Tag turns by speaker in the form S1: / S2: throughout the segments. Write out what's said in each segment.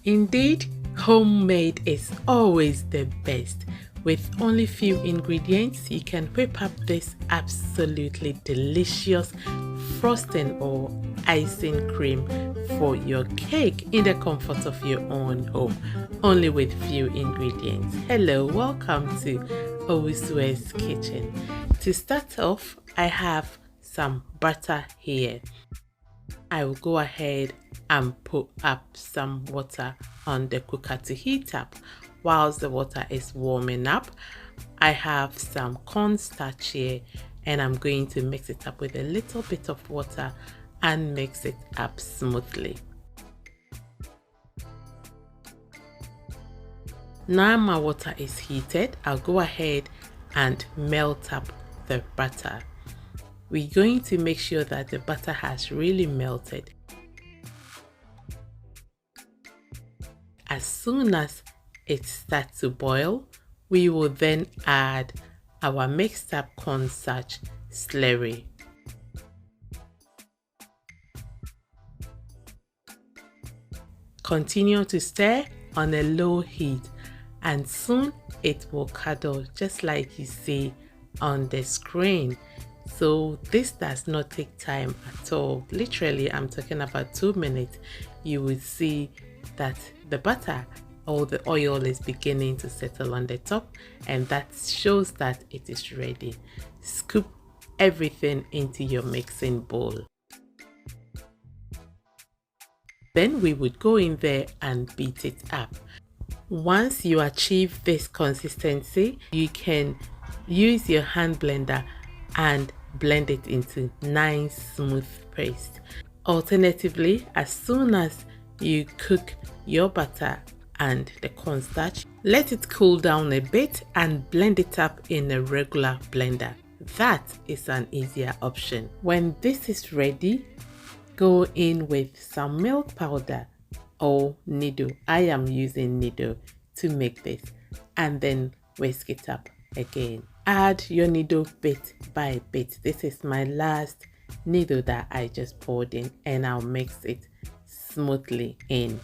S1: Indeed, homemade is always the best. With only few ingredients, you can whip up this absolutely delicious frosting or icing cream for your cake in the comfort of your own home, only with few ingredients. Hello, welcome to Owusue's Kitchen. To start off, I have some butter here. I will go ahead and put up some water on the cooker to heat up. Whilst the water is warming up, I have some cornstarch here and I'm going to mix it up with a little bit of water and mix it up smoothly. Now my water is heated, I'll go ahead and melt up the butter. We're going to make sure that the butter has really melted. As soon as it starts to boil, we will then add our mixed up cornstarch slurry. Continue to stir on a low heat and soon it will curdle just like you see on the screen. So this does not take time at all. Literally, I'm talking about 2 minutes. You will see that the butter or the oil is beginning to settle on the top, and that shows that it is ready. Scoop everything into your mixing bowl. Then we would go in there and beat it up. Once you achieve this consistency, you can use your hand blender and blend it into nice smooth paste. Alternatively, as soon as you cook your butter and the cornstarch, let it cool down a bit and blend it up in a regular blender. That is an easier option. When this is ready, go in with some milk powder or Nido. I am using Nido to make this, and then whisk it up again. Add your Nido bit by bit. This is my last Nido that I just poured in, and I'll mix it smoothly in.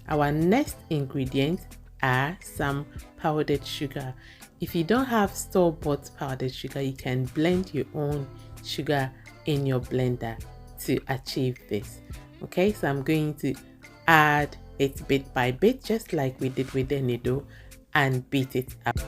S1: Our next ingredient are some powdered sugar. If you don't have store-bought powdered sugar, you can blend your own sugar in your blender to achieve this. Okay, so I'm going to add it bit by bit, just like we did with the Nido, and beat it up.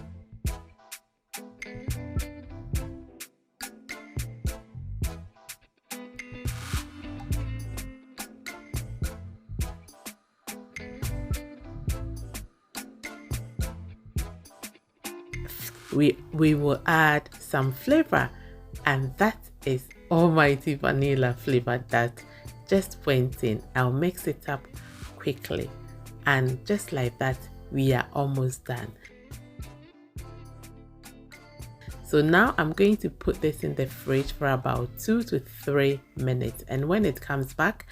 S1: We will add some flavor, and that is almighty vanilla flavor that just went in. I'll mix it up quickly, and just like that, we are almost done. So now I'm going to put this in the fridge for about 2 to 3 minutes, and when it comes back,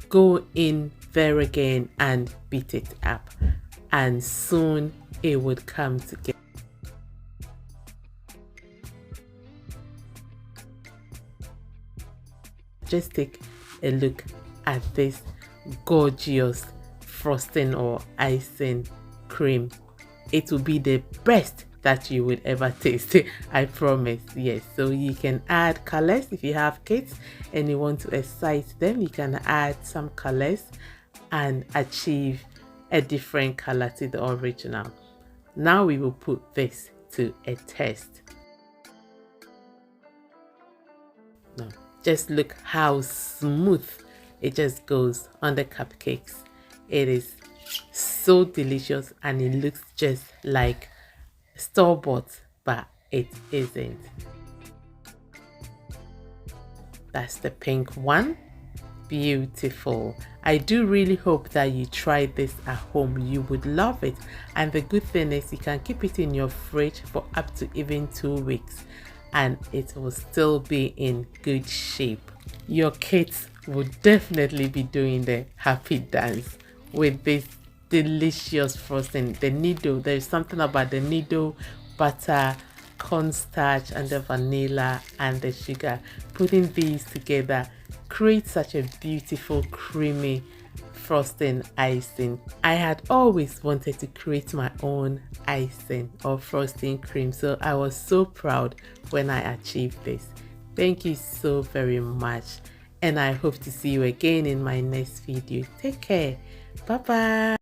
S1: go in there again and beat it up, and soon it would come together. Just take a look at this gorgeous frosting or icing cream. It will be the best that you would ever taste, I promise. Yes, so you can add colors. If you have kids and you want to excite them, you can add some colors and achieve a different color to the original. Now we will put this to a test. Now, just look how smooth it just goes on the cupcakes. It is so delicious and it looks just like store-bought, but it isn't. That's the pink one. Beautiful. I do really hope that you try this at home. You would love it, and the good thing is you can keep it in your fridge for up to even 2 weeks and it will still be in good shape. Your kids will definitely be doing the happy dance with this delicious frosting. The Nido, there's something about the Nido butter, cornstarch, and the vanilla and the sugar. Putting these together creates such a beautiful creamy frosting icing. I had always wanted to create my own icing or frosting cream, so I was so proud when I achieved this. Thank you so very much, and I hope to see you again in my next video. Take care. Bye bye.